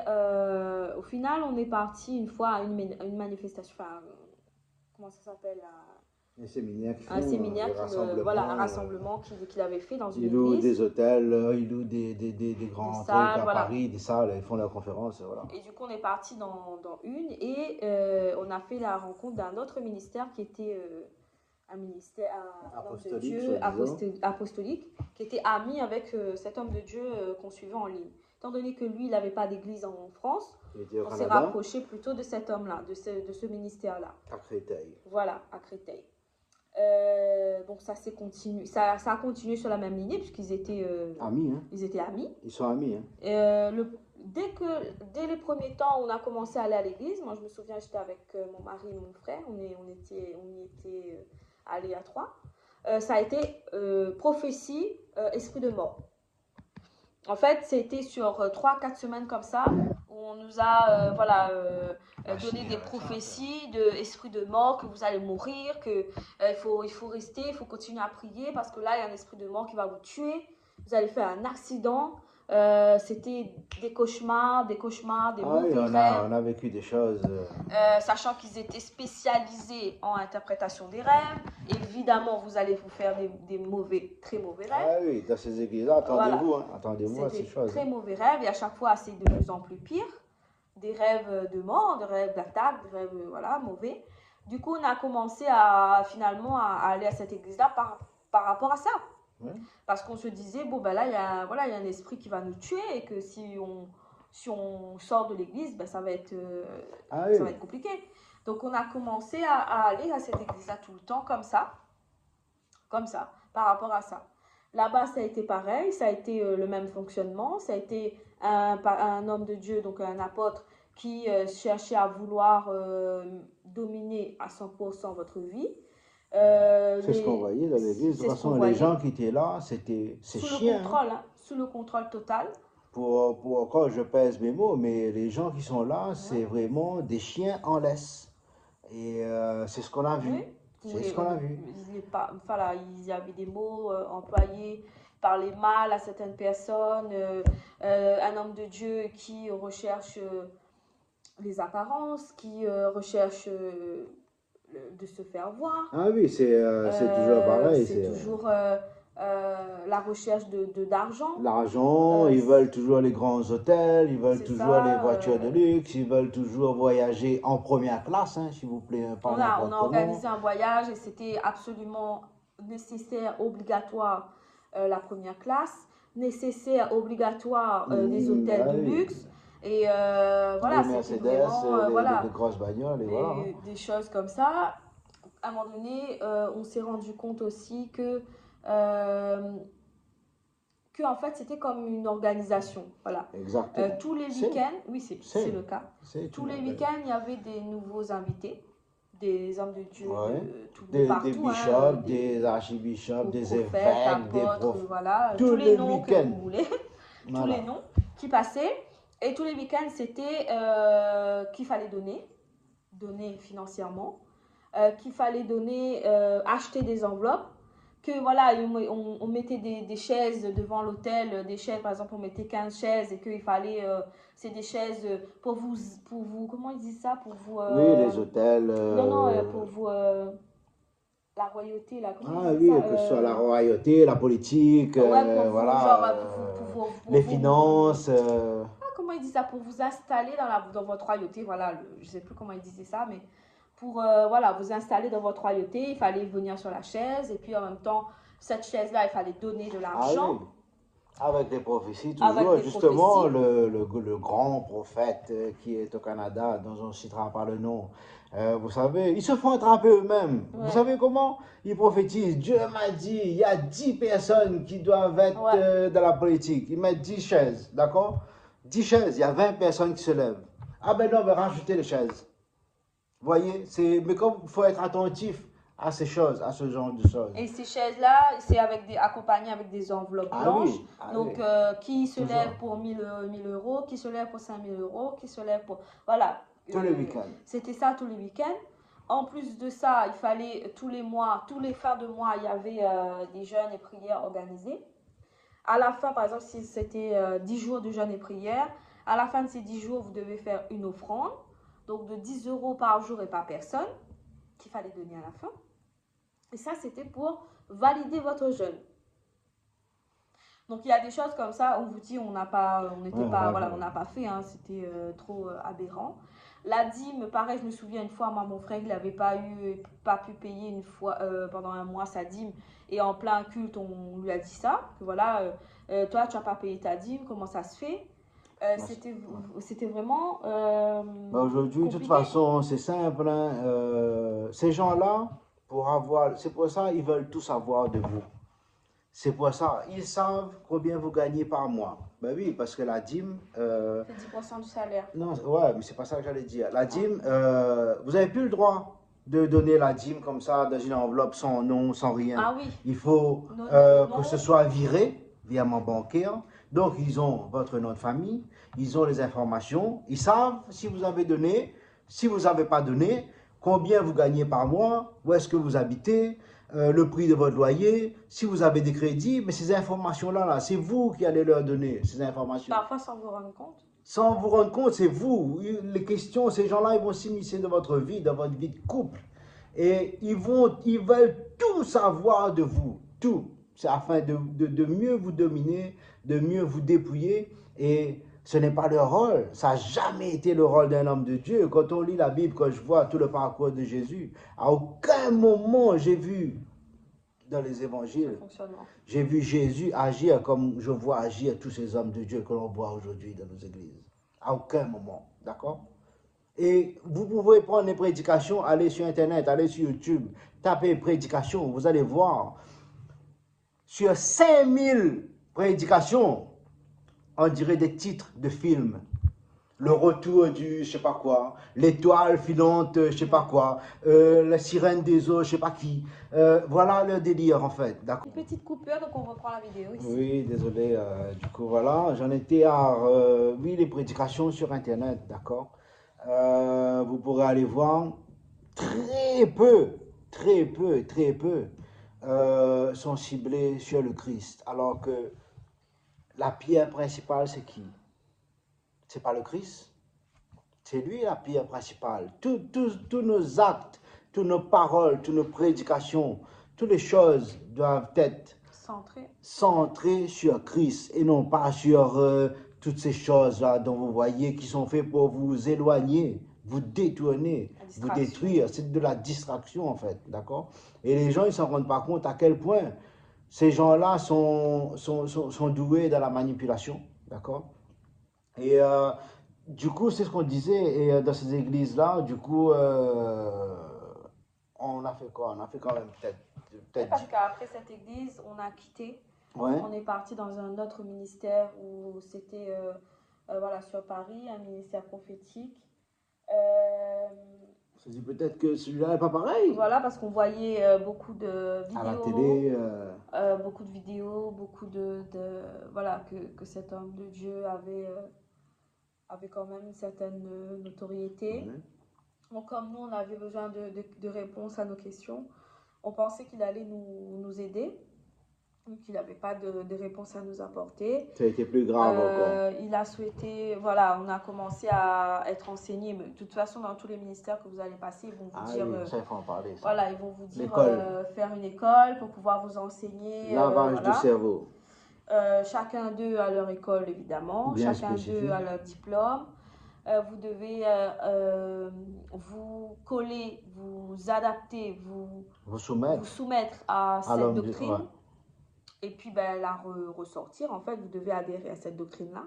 au final, on est parti une fois à une manifestation, enfin, comment ça s'appelle? Un séminaire, un rassemblement qu'il avait fait dans une église. Ils louent des hôtels, ils louent des grands trucs à Paris, des salles, ils font leurs conférences. Voilà. Et du coup, on est parti dans une et on a fait la rencontre d'un autre ministère qui était un ministère apostolique, de Dieu, apostolique, qui était ami avec cet homme de Dieu qu'on suivait en ligne. Étant donné que lui, il n'avait pas d'église en France, on s'est rapproché plutôt de cet homme-là, de ce ministère-là. À Créteil. Voilà, à Créteil. Donc ça a continué sur la même lignée puisqu'ils étaient amis. Hein? Ils étaient amis. Ils sont amis. Hein? Dès les premiers temps, on a commencé à aller à l'église. Moi, je me souviens, j'étais avec mon mari et mon frère. On y était aller à 3, ça a été prophétie, esprit de mort. En fait, c'était sur 3-4 semaines comme ça, où on nous a donné des prophéties d'esprit de mort, que vous allez mourir, que il faut rester, il faut continuer à prier, parce que là, il y a un esprit de mort qui va vous tuer, vous allez faire un accident. C'était des cauchemars, des oui, mauvais rêves. on a vécu des choses. Sachant qu'ils étaient spécialisés en interprétation des rêves. Évidemment, vous allez vous faire des mauvais, très mauvais rêves. Ah oui, dans ces églises-là, attendez-vous, Voilà. Attendez-vous à ces C'était choses. très mauvais rêves et à chaque fois, c'est de plus en plus pire. Des rêves de mort, des rêves d'attaque, des rêves mauvais. Du coup, on a commencé finalement à aller à cette église-là par rapport à ça. Ouais. Parce qu'on se disait, bon, ben là, il y a un esprit qui va nous tuer et que si on sort de l'église, ben, ça va être compliqué. Donc, on a commencé à aller à cette église-là tout le temps, comme ça, par rapport à ça. Là-bas, ça a été pareil, ça a été le même fonctionnement, ça a été un homme de Dieu, donc un apôtre, qui cherchait à vouloir dominer à 100% votre vie. C'est ce qu'on voyait dans l'église. De toute façon, les gens qui étaient là, c'est chiant. Sous le contrôle total. Quand je pèse mes mots, mais les gens qui sont là, c'est vraiment des chiens en laisse. Et c'est ce qu'on a vu. Oui. C'est ce qu'on a vu. Il y avait des mots employés, parler mal à certaines personnes, un homme de Dieu qui recherche les apparences, qui recherche de se faire voir. Ah oui, c'est toujours pareil. C'est toujours la recherche d'argent. L'argent, ils veulent toujours les grands hôtels, ils veulent toujours les voitures de luxe, ils veulent toujours voyager en première classe, hein, s'il vous plaît. On a organisé un voyage et c'était absolument nécessaire, obligatoire la première classe, nécessaire, obligatoire des hôtels de luxe. Et voilà, c'était vraiment, les grosses bagnoles, des choses comme ça. À un moment donné, on s'est rendu compte aussi que en fait, c'était comme une organisation. Voilà. Exactement. Tous les week-ends, oui, c'est le cas. Tous les week-ends, il y avait des nouveaux invités, des hommes de Dieu de partout. Des bishops, des archibishops, des évêques, des profs. Voilà, tous les noms que vous voulez. Tous les noms qui passaient. Et tous les week-ends, c'était qu'il fallait donner financièrement, qu'il fallait acheter des enveloppes, que voilà, on mettait des chaises devant l'hôtel, des chaises, par exemple, on mettait 15 chaises et qu'il fallait, c'est des chaises pour vous, comment ils disent ça, pour vous... oui, les hôtels... pour vous... la royauté, là, comment ils disent ça, que ce soit la royauté, la politique, voilà, les finances... comment ils disent ça, pour vous installer dans votre royauté, voilà, je sais plus comment ils disaient ça, mais... Pour vous installer dans votre royauté, il fallait venir sur la chaise et puis en même temps, cette chaise-là, il fallait donner de l'argent. Ah oui. Avec des prophéties, toujours. Justement, le grand prophète qui est au Canada, dont on ne citera pas le nom, vous savez, ils se font attraper eux-mêmes. Ouais. Vous savez comment? Ils prophétisent. Dieu m'a dit, il y a 10 personnes qui doivent être dans la politique. Ils mettent 10 chaises, d'accord? 10 chaises, il y a 20 personnes qui se lèvent. Ah ben non, on va rajouter les chaises. Vous voyez, mais comme il faut être attentif à ces choses, à ce genre de choses. Et ces chaises-là, c'est accompagné avec des enveloppes blanches. Donc, qui se lève pour 1000 euros, qui se lève pour 5000 euros, qui se lève pour... Voilà. Tous les week-ends. C'était ça tous les week-ends. En plus de ça, il fallait tous les mois, tous les fins de mois, il y avait des jeûnes et prières organisées. À la fin, par exemple, si c'était 10 jours de jeûne et prières, à la fin de ces 10 jours, vous devez faire une offrande. Donc de 10 euros par jour et par personne qu'il fallait donner à la fin. Et ça, c'était pour valider votre jeûne. Donc il y a des choses comme ça, on vous dit, on n'a pas fait, hein, c'était trop aberrant. La dîme, pareil, je me souviens une fois, moi, mon frère, il n'avait pas pu payer une fois pendant un mois sa dîme. Et en plein culte, on lui a dit ça, que voilà, toi, tu n'as pas payé ta dîme, comment ça se fait? C'était vraiment aujourd'hui, de toute façon, c'est simple. Hein, ces gens-là, c'est pour ça ils veulent tout savoir de vous. C'est pour ça, ils savent combien vous gagnez par mois. Ben oui, parce que la dîme... c'est 10% du salaire. Non, ouais, mais c'est pas ça que j'allais dire. La dîme, vous n'avez plus le droit de donner la dîme comme ça dans une enveloppe sans nom, sans rien. Ah oui. Il faut Non, que ce soit viré, virement bancaire. Donc, ils ont votre nom de famille, ils ont les informations, ils savent si vous avez donné, si vous n'avez pas donné, combien vous gagnez par mois, où est-ce que vous habitez, le prix de votre loyer, si vous avez des crédits. Mais ces informations-là, là, c'est vous qui allez leur donner ces informations. Parfois sans vous rendre compte. Sans vous rendre compte, c'est vous. Les questions, ces gens-là, ils vont s'immiscer dans votre vie de couple. Et ils veulent tout savoir de vous. Tout. C'est afin de mieux vous dominer, de mieux vous dépouiller. Et ce n'est pas leur rôle. Ça n'a jamais été le rôle d'un homme de Dieu. Quand on lit la Bible, quand je vois tout le parcours de Jésus, à aucun moment j'ai vu dans les évangiles, j'ai vu Jésus agir comme je vois agir tous ces hommes de Dieu que l'on voit aujourd'hui dans nos églises. À aucun moment. D'accord? Et vous pouvez prendre les prédications, aller sur Internet, aller sur YouTube, taper prédications, vous allez voir. Sur 5000 prédications, on dirait des titres de films. Le retour du je sais pas quoi, l'étoile filante je sais pas quoi, la sirène des eaux je sais pas qui. Voilà le délire en fait, d'accord. Une petite coupure, donc on reprend la vidéo ici. Oui, désolé, du coup voilà, j'en étais à, oui, les prédications sur Internet, d'accord. Vous pourrez aller voir, très peu sont ciblés sur le Christ, alors que la pierre principale c'est qui? C'est pas le Christ, c'est lui la pierre principale. Tous nos actes, toutes nos paroles, toutes nos prédications, toutes les choses doivent être centrées sur Christ et non pas sur toutes ces choses-là dont vous voyez qui sont faites pour vous éloigner, vous détourner, vous détruire. C'est de la distraction en fait, d'accord? Et les gens, ils ne s'en rendent pas compte à quel point ces gens-là sont doués dans la manipulation, d'accord? Et du coup, c'est ce qu'on disait, et dans ces églises-là, du coup, on a fait quoi? On a fait quand même peut-être parce qu'après cette église, on a quitté. Ouais. On est parti dans un autre ministère où c'était voilà, sur Paris, un ministère prophétique. On se dit peut-être que celui-là n'est pas pareil. Voilà, parce qu'on voyait beaucoup de vidéos. À la télé. Beaucoup de vidéos, beaucoup voilà, que cet homme de Dieu avait quand même une certaine notoriété. Ouais. Donc, comme nous, on avait besoin de réponses à nos questions, on pensait qu'il allait nous aider. Donc, il n'avait pas de réponse à nous apporter. Ça a été plus grave encore. Il a souhaité, voilà, on a commencé à être enseigné. Mais de toute façon, dans tous les ministères que vous allez passer, ils vont vous dire. Oui, ça, il faut en parler. Ça. Voilà, ils vont vous dire faire une école pour pouvoir vous enseigner. Lavage voilà. de cerveau. Chacun d'eux a leur école, évidemment. Bien chacun d'eux a leur diplôme. Vous devez vous coller, vous adapter, vous soumettre à cette doctrine. Ouais. Et puis la ressortir, en fait, vous devez adhérer à cette doctrine-là.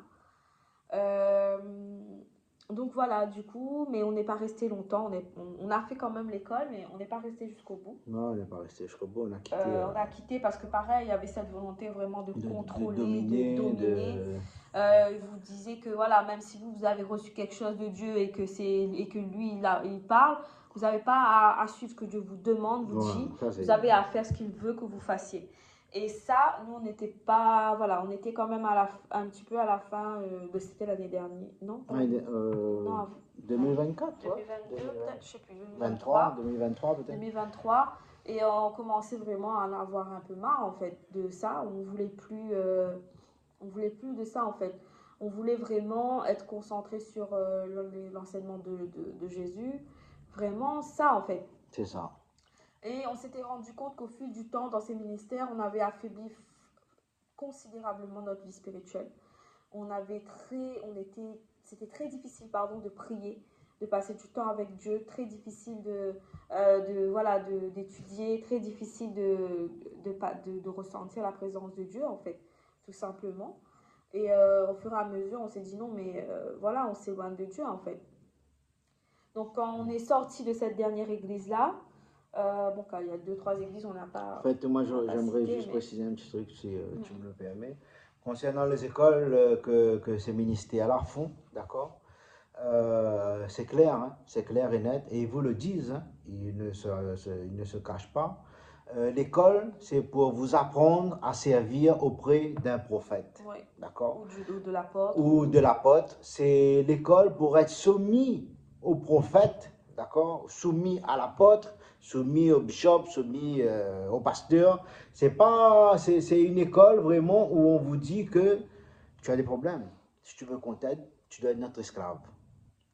Donc voilà, du coup, mais on n'est pas resté longtemps. On a fait quand même l'école, mais on n'est pas resté jusqu'au bout. Non, on n'est pas resté jusqu'au bout, on a quitté. On a quitté parce que pareil, il y avait cette volonté vraiment de contrôler, de dominer. Il vous disait que voilà, même si vous avez reçu quelque chose de Dieu et que lui, il parle, vous n'avez pas à suivre ce que Dieu vous demande, vous dit. Vous avez à faire ce qu'il veut que vous fassiez. Et ça, nous, on n'était pas, voilà, on était quand même un petit peu à la fin de, c'était l'année dernière, non? Non, 2024, 2022, peut-être, je sais plus, 2023 peut-être. 2023, et on commençait vraiment à en avoir un peu marre, en fait, de ça. On voulait plus de ça, en fait. On voulait vraiment être concentré sur l'enseignement de Jésus. Vraiment ça, en fait. C'est ça. Et on s'était rendu compte qu'au fil du temps, dans ces ministères, on avait affaibli considérablement notre vie spirituelle. C'était très difficile, de prier, de passer du temps avec Dieu, très difficile d'étudier, très difficile de ressentir la présence de Dieu, en fait, tout simplement. Et au fur et à mesure, on s'est dit non, mais on s'éloigne de Dieu, en fait. Donc, quand on est sorti de cette dernière église-là, quand il y a 2-3 églises, on n'a pas. En fait, moi, j'aimerais juste préciser un petit truc, si tu me le permets. Concernant les écoles que ces ministères-là font, d'accord, c'est clair et net, et ils vous le disent, hein, il ne se cache pas. L'école, c'est pour vous apprendre à servir auprès d'un prophète. Oui. D'accord? Ou de l'apôtre. Ou de l'apôtre. C'est l'école pour être soumis au prophète, d'accord? Soumis à l'apôtre, soumis au bishop, soumis au pasteur. C'est une école vraiment où on vous dit que tu as des problèmes. Si tu veux qu'on t'aide, tu dois être notre esclave.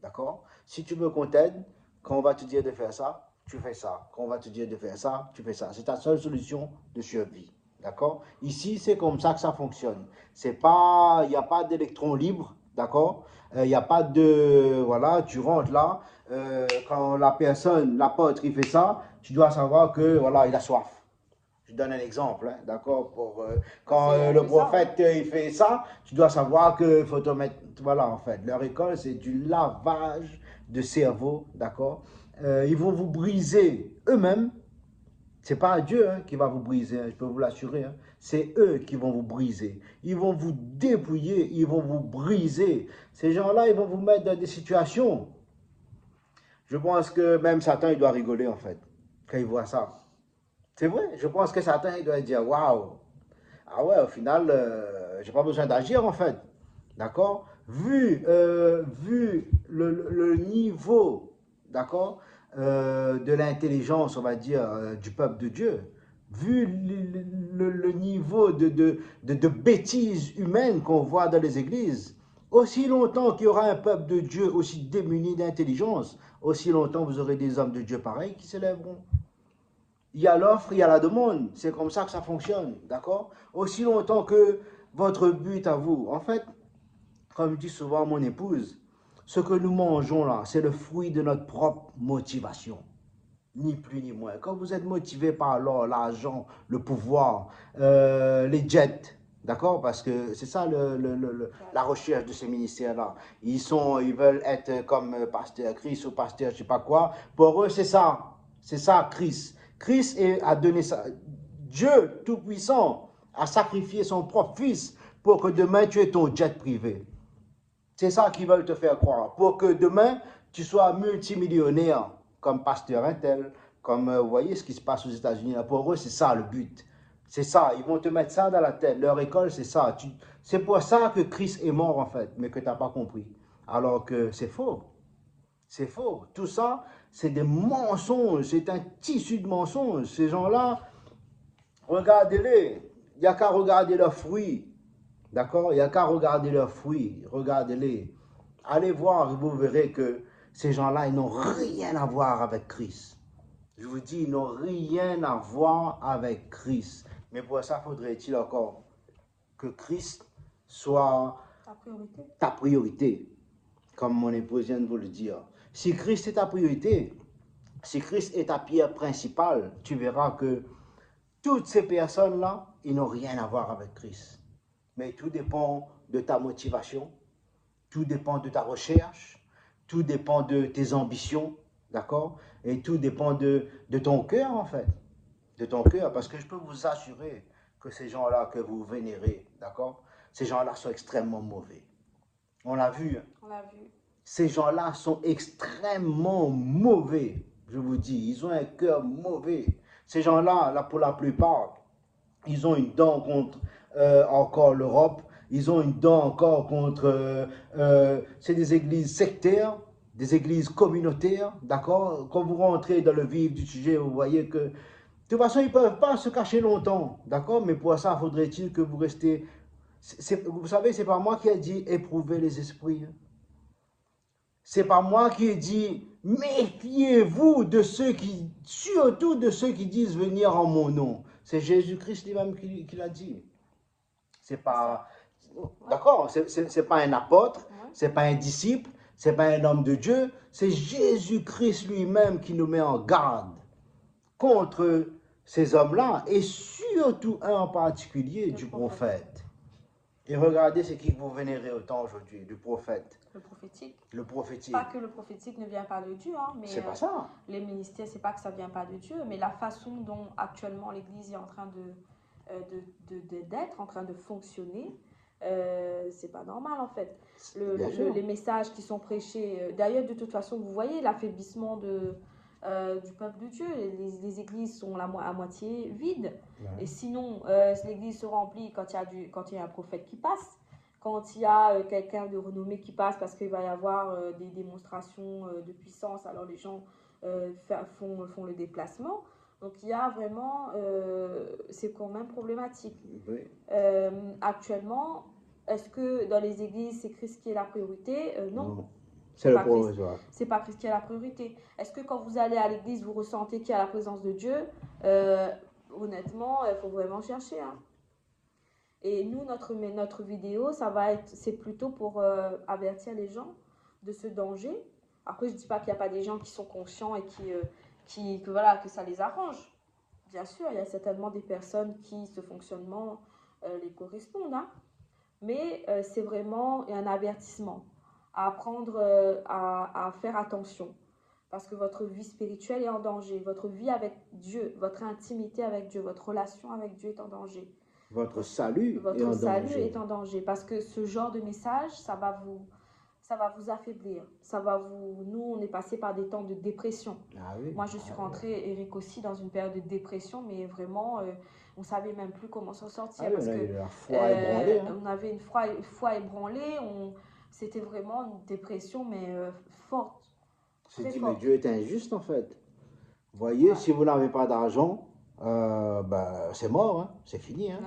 D'accord? Si tu veux qu'on t'aide, quand on va te dire de faire ça, tu fais ça. Quand on va te dire de faire ça, tu fais ça. C'est ta seule solution de survie. D'accord? Ici, c'est comme ça que ça fonctionne. C'est pas, il n'y a pas d'électron libre. D'accord? Il n'y a pas de, voilà, tu rentres là. Quand la personne, l'apôtre, il fait ça, tu dois savoir que, voilà, il a soif. Je donne un exemple, hein, d'accord? Quand le prophète il fait ça, tu dois savoir qu'il faut te mettre. Voilà, en fait, leur école, c'est du lavage de cerveau, d'accord? Ils vont vous briser eux-mêmes. C'est pas Dieu hein, qui va vous briser, hein, je peux vous l'assurer. Hein. C'est eux qui vont vous briser. Ils vont vous dépouiller, ils vont vous briser. Ces gens-là, ils vont vous mettre dans des situations. Je pense que même Satan, il doit rigoler, en fait, quand il voit ça. C'est vrai, je pense que Satan, il doit dire, waouh, ah ouais, au final, j'ai pas besoin d'agir en fait. D'accord? Vu le niveau, d'accord, de l'intelligence, on va dire, du peuple de Dieu, vu le niveau de bêtises humaines qu'on voit dans les églises, aussi longtemps qu'il y aura un peuple de Dieu aussi démuni d'intelligence, aussi longtemps vous aurez des hommes de Dieu pareils qui s'élèveront. Il y a l'offre, il y a la demande. C'est comme ça que ça fonctionne, d'accord? Aussi longtemps que votre but à vous. En fait, comme dit souvent mon épouse, ce que nous mangeons là, c'est le fruit de notre propre motivation. Ni plus ni moins. Quand vous êtes motivé par l'or, l'argent, le pouvoir, les jets, d'accord? Parce que c'est ça la recherche de ces ministères-là. Ils veulent être comme pasteur Chris ou pasteur je ne sais pas quoi. Pour eux, c'est ça. C'est ça, Chris. Christ a donné ça. Dieu Tout-Puissant a sacrifié son propre fils pour que demain tu aies ton jet privé. C'est ça qu'ils veulent te faire croire. Pour que demain tu sois multimillionnaire comme pasteur Intel, comme vous voyez ce qui se passe aux États-Unis. Pour eux, c'est ça le but. C'est ça. Ils vont te mettre ça dans la tête. Leur école, c'est ça. C'est pour ça que Christ est mort en fait, mais que tu n'as pas compris. Alors que c'est faux. C'est faux. Tout ça, c'est des mensonges. C'est un tissu de mensonges. Ces gens-là, regardez-les. Il n'y a qu'à regarder leurs fruits. D'accord? Il n'y a qu'à regarder leurs fruits. Regardez-les. Allez voir et vous verrez que ces gens-là, ils n'ont rien à voir avec Christ. Je vous dis, ils n'ont rien à voir avec Christ. Mais pour ça, faudrait-il encore que Christ soit ta priorité, comme mon épouse vient de vous le dire. Si Christ est ta priorité, si Christ est ta pierre principale, tu verras que toutes ces personnes-là, ils n'ont rien à voir avec Christ. Mais tout dépend de ta motivation, tout dépend de ta recherche, tout dépend de tes ambitions, d'accord? Et tout dépend de ton cœur, en fait. De ton cœur, parce que je peux vous assurer que ces gens-là que vous vénérez, d'accord? Ces gens-là sont extrêmement mauvais. On l'a vu. On l'a vu. Ces gens-là sont extrêmement mauvais, je vous dis. Ils ont un cœur mauvais. Ces gens-là, là, pour la plupart, ils ont une dent contre encore l'Europe. Ils ont une dent encore contre... c'est des églises sectaires, des églises communautaires, d'accord? Quand vous rentrez dans le vif du sujet, vous voyez que... De toute façon, ils ne peuvent pas se cacher longtemps, d'accord? Mais pour ça, faudrait-il que vous restez... vous savez, c'est pas moi qui ai dit éprouver les esprits. C'est pas moi qui ai dit méfiez-vous de ceux qui... Surtout de ceux qui disent venir en mon nom. C'est Jésus-Christ lui-même qui l'a dit. C'est pas... D'accord, c'est pas un apôtre, c'est pas un disciple, c'est pas un homme de Dieu, c'est Jésus-Christ lui-même qui nous met en garde contre ces hommes-là, et surtout un en particulier, du prophète. Et regardez ce qui vous vénérez autant aujourd'hui, du prophète. Le prophétique. Le prophétique. Pas que le prophétique ne vient pas de Dieu, hein, mais c'est pas ça. Les ministères, c'est pas que ça vient pas de Dieu, mais la façon dont actuellement l'Église est en train d'être, en train de fonctionner, c'est pas normal en fait. Les messages qui sont prêchés, d'ailleurs de toute façon, vous voyez l'affaiblissement du peuple de Dieu. Les églises sont à moitié vides. Ouais. Et sinon, l'église se remplit quand il y a un prophète qui passe, quand il y a quelqu'un de renommé qui passe parce qu'il va y avoir des démonstrations de puissance, alors les gens font le déplacement. Donc il y a vraiment, c'est quand même problématique. Oui. Actuellement, est-ce que dans les églises, c'est Christ qui est la priorité? Non. Non. C'est le pas Christ. provisoire. C'est pas Christ qui est la priorité. Est-ce que quand vous allez à l'église, vous ressentez qu'il y a la présence de Dieu? Honnêtement, il faut vraiment chercher. Hein. Et nous, notre vidéo, c'est plutôt pour avertir les gens de ce danger. Après, je ne dis pas qu'il n'y a pas des gens qui sont conscients et que ça les arrange. Bien sûr, il y a certainement des personnes qui, ce fonctionnement les correspondent. Hein. Mais c'est vraiment un avertissement à apprendre à faire attention. Parce que votre vie spirituelle est en danger. Votre vie avec Dieu, votre intimité avec Dieu, votre relation avec Dieu est en danger. Votre salut est en danger. Parce que ce genre de message, ça va vous affaiblir. Nous, on est passé par des temps de dépression. Ah oui. Moi, je suis rentrée, Eric aussi, dans une période de dépression, mais vraiment, on ne savait même plus comment s'en sortir. Parce que la foi ébranlée. Hein. On avait une foi ébranlée. C'était vraiment une dépression, mais forte. C'est dit, mais Dieu est injuste en fait. Vous voyez, si vous n'avez pas d'argent, c'est mort, hein, c'est fini. Hein.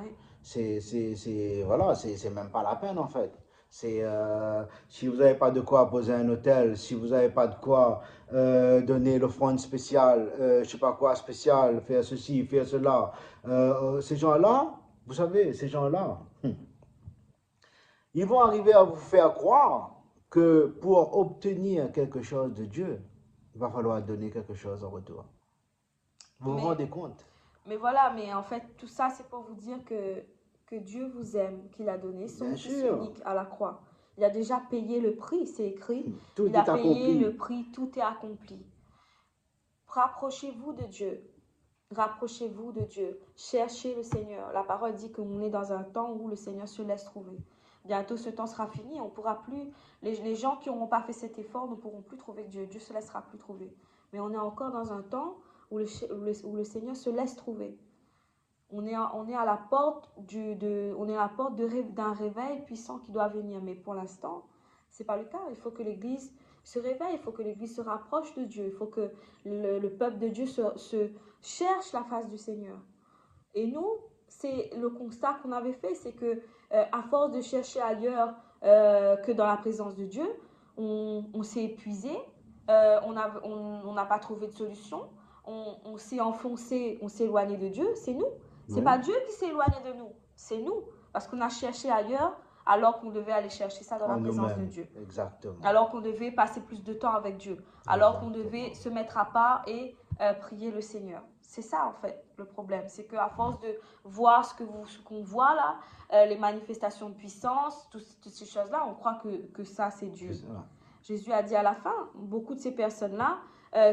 Ouais. Voilà, c'est même pas la peine en fait. Si vous n'avez pas de quoi poser un hôtel, si vous n'avez pas de quoi donner l'offrande spéciale, je sais pas quoi spécial, faire ceci, faire cela, ces gens-là, vous savez, ces gens-là, ils vont arriver à vous faire croire que pour obtenir quelque chose de Dieu, il va falloir donner quelque chose en retour. Vous vous rendez compte? Mais voilà, mais en fait, tout ça, c'est pour vous dire que Dieu vous aime, qu'il a donné son Fils unique à la croix. Il a déjà payé le prix, c'est écrit. Il a payé le prix, tout est accompli. Rapprochez-vous de Dieu. Rapprochez-vous de Dieu. Cherchez le Seigneur. La parole dit qu'on est dans un temps où le Seigneur se laisse trouver. Bientôt, ce temps sera fini. On pourra plus. Les gens qui n'auront pas fait cet effort ne pourront plus trouver Dieu. Dieu se laissera plus trouver. Mais on est encore dans un temps où le Seigneur se laisse trouver. On est à la porte d'un réveil puissant qui doit venir. Mais pour l'instant, ce n'est pas le cas. Il faut que l'Église se réveille. Il faut que l'Église se rapproche de Dieu. Il faut que le peuple de Dieu se cherche la face du Seigneur. Et nous, c'est le constat qu'on avait fait, c'est que à force de chercher ailleurs que dans la présence de Dieu, on s'est épuisé, on n'a pas trouvé de solution, on s'est enfoncé, on s'est éloigné de Dieu, c'est nous. C'est pas Dieu qui s'est éloigné de nous, c'est nous. Parce qu'on a cherché ailleurs alors qu'on devait aller chercher ça dans la présence de Dieu. Exactement. Alors qu'on devait passer plus de temps avec Dieu. Alors qu'on devait se mettre à part et prier le Seigneur. C'est ça en fait le problème. C'est qu'à force de voir ce qu'on voit là, les manifestations de puissance, toutes ces choses-là, on croit que ça c'est Dieu. Jésus a dit à la fin, beaucoup de ces personnes-là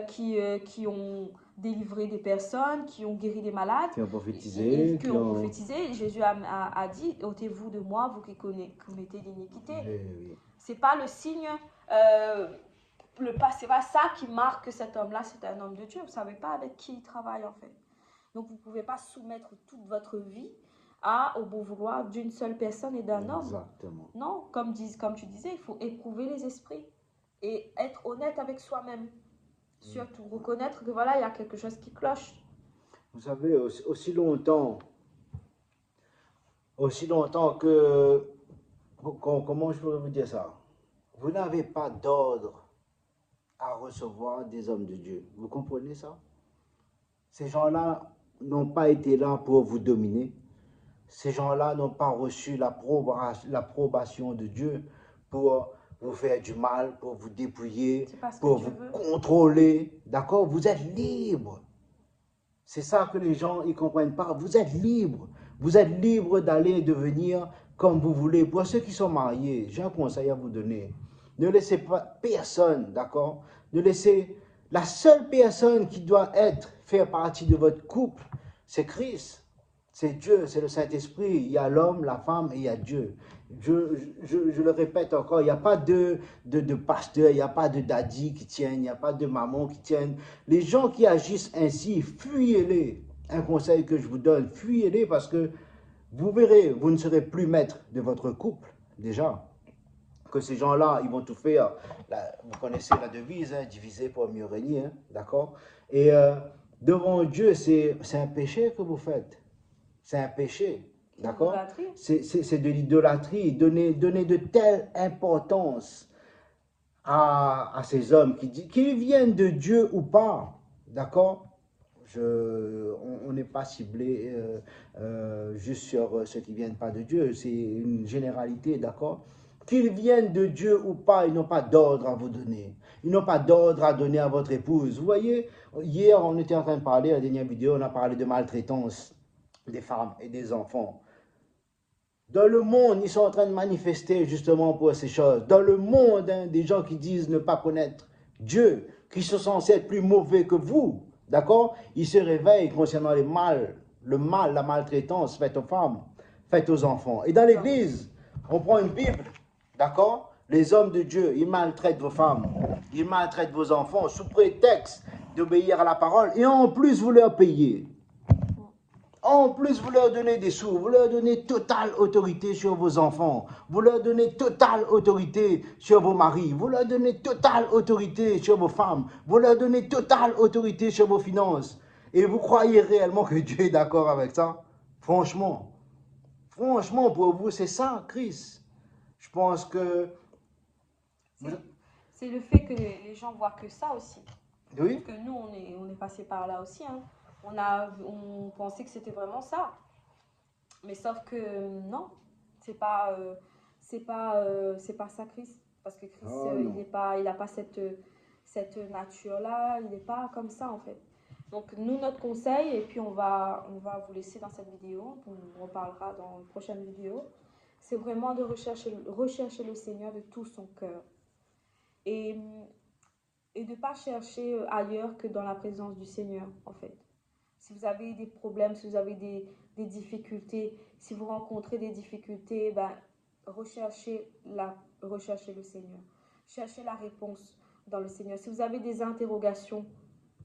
qui ont délivré des personnes, qui ont guéri des malades, qui ont prophétisé, Jésus a dit, ôtez-vous de moi, vous qui commettez l'iniquité. Oui. C'est pas le signe, c'est pas ça qui marque que cet homme-là, c'est un homme de Dieu. Vous savez pas avec qui il travaille en fait. Donc vous pouvez pas soumettre toute votre vie au bon vouloir d'une seule personne et d'un homme. Exactement. Non, comme tu disais, il faut éprouver les esprits et être honnête avec soi-même. Surtout reconnaître que voilà, il y a quelque chose qui cloche. Vous savez, aussi longtemps que, comment je pourrais vous dire ça? Vous n'avez pas d'ordre à recevoir des hommes de Dieu. Vous comprenez ça? Ces gens-là n'ont pas été là pour vous dominer. Ces gens-là n'ont pas reçu l'approbation de Dieu pour vous faire du mal, pour vous dépouiller, pour vous contrôler. D'accord? Vous êtes libre. C'est ça que les gens ne comprennent pas. Vous êtes libre. Vous êtes libre d'aller devenir comme vous voulez. Pour ceux qui sont mariés, j'ai un conseil à vous donner. Ne laissez pas personne, d'accord? Ne laissez... La seule personne qui doit faire partie de votre couple, c'est Christ. C'est Dieu, c'est le Saint-Esprit. Il y a l'homme, la femme et il y a Dieu. Je le répète encore, il n'y a pas de pasteur, il n'y a pas de daddy qui tiennent, il n'y a pas de maman qui tiennent. Les gens qui agissent ainsi, fuyez-les. Un conseil que je vous donne, fuyez-les parce que vous verrez, vous ne serez plus maître de votre couple, déjà. Que ces gens-là, ils vont tout faire. Vous connaissez la devise, hein, diviser pour mieux régner, hein, d'accord? Et devant Dieu, c'est un péché que vous faites. C'est un péché, d'accord? C'est de l'idolâtrie. Donner de telle importance à ces hommes qu'ils viennent de Dieu ou pas, d'accord? On n'est pas ciblé juste sur ceux qui ne viennent pas de Dieu, c'est une généralité, d'accord? Qu'ils viennent de Dieu ou pas, ils n'ont pas d'ordre à vous donner. Ils n'ont pas d'ordre à donner à votre épouse. Vous voyez, hier, on était en train de parler, la dernière vidéo, on a parlé de maltraitance des femmes et des enfants. Dans le monde, ils sont en train de manifester justement pour ces choses. Dans le monde, hein, des gens qui disent ne pas connaître Dieu, qui sont censés être plus mauvais que vous, d'accord? Ils se réveillent concernant le mal, la maltraitance faite aux femmes, faite aux enfants. Et dans l'église, on prend une Bible, d'accord? Les hommes de Dieu, ils maltraitent vos femmes, ils maltraitent vos enfants sous prétexte d'obéir à la parole et en plus vous leur payez. En plus, vous leur donnez des sous, vous leur donnez totale autorité sur vos enfants, vous leur donnez totale autorité sur vos maris, vous leur donnez totale autorité sur vos femmes, vous leur donnez totale autorité sur vos finances. Et vous croyez réellement que Dieu est d'accord avec ça? Franchement, pour vous, c'est ça, Christ. Je pense que... C'est le fait que les gens voient que ça aussi. Oui. Parce que nous, on est passé par là aussi, hein. On pensait que c'était vraiment ça. Mais sauf que non, c'est pas ça Christ. Parce que Christ, il n'a pas cette nature-là, il n'est pas comme ça en fait. Donc nous, notre conseil, et puis on va vous laisser dans cette vidéo, on reparlera dans une prochaine vidéo, c'est vraiment de rechercher le Seigneur de tout son cœur. Et de ne pas chercher ailleurs que dans la présence du Seigneur en fait. Si vous avez des problèmes, si vous avez des difficultés, si vous rencontrez des difficultés, ben, recherchez le Seigneur. Cherchez la réponse dans le Seigneur. Si vous avez des interrogations,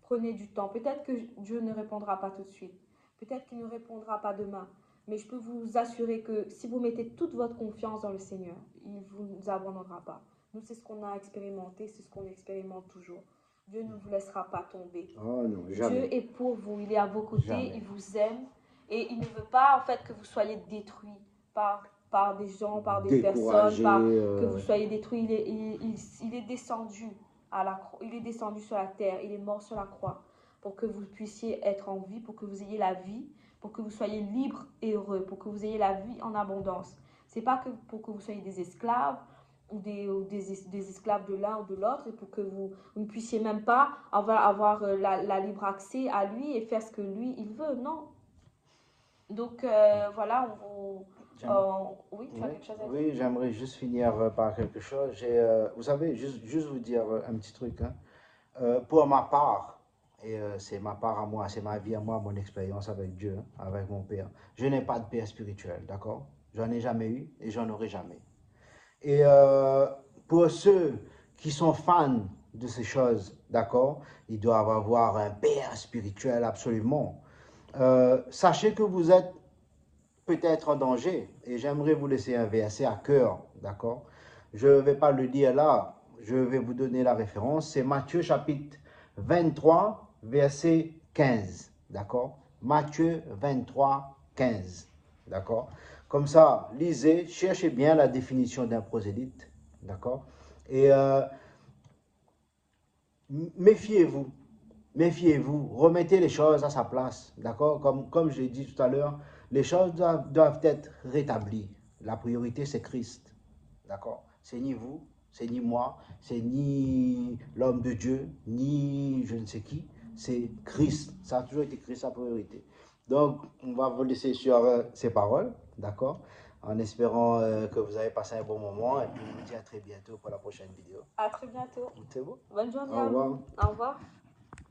prenez du temps. Peut-être que Dieu ne répondra pas tout de suite. Peut-être qu'il ne répondra pas demain. Mais je peux vous assurer que si vous mettez toute votre confiance dans le Seigneur, il ne vous abandonnera pas. Nous, c'est ce qu'on a expérimenté, c'est ce qu'on expérimente toujours. Dieu ne vous laissera pas tomber. Oh non, jamais. Dieu est pour vous, il est à vos côtés, jamais. Il vous aime et il ne veut pas en fait que vous soyez détruits par des gens, par des personnes, que vous soyez détruits. Il est descendu il est descendu sur la terre, il est mort sur la croix pour que vous puissiez être en vie, pour que vous ayez la vie, pour que vous soyez libres et heureux, pour que vous ayez la vie en abondance. C'est pas que pour que vous soyez des esclaves ou des esclaves de l'un ou de l'autre, et pour que vous ne puissiez même pas avoir la libre accès à lui et faire ce que lui, il veut. Non. Donc, voilà, oui, tu as quelque chose à dire? Oui, j'aimerais juste finir par quelque chose. Vous savez, juste vous dire un petit truc. Hein. Pour ma part, et c'est ma part à moi, c'est ma vie à moi, mon expérience avec Dieu, avec mon Père. Je n'ai pas de père spirituel, d'accord? J'en ai jamais eu et j'en aurai jamais. Et pour ceux qui sont fans de ces choses, d'accord, ils doivent avoir un père spirituel absolument. Sachez que vous êtes peut-être en danger et j'aimerais vous laisser un verset à cœur, d'accord? Je ne vais pas le dire là, je vais vous donner la référence. C'est Matthieu chapitre 23, verset 15, d'accord? Matthieu 23, 15, d'accord? Comme ça, lisez, cherchez bien la définition d'un prosélyte, d'accord? Et méfiez-vous, remettez les choses à sa place, d'accord? Comme je l'ai dit tout à l'heure, les choses doivent être rétablies. La priorité, c'est Christ, d'accord? C'est ni vous, c'est ni moi, c'est ni l'homme de Dieu, ni je ne sais qui, c'est Christ. Ça a toujours été Christ sa priorité. Donc, on va vous laisser sur ces paroles, d'accord? En espérant que vous avez passé un bon moment. Et puis, on vous dit à très bientôt pour la prochaine vidéo. À très bientôt. C'est bon? Bonne journée Au revoir. à vous. Au revoir.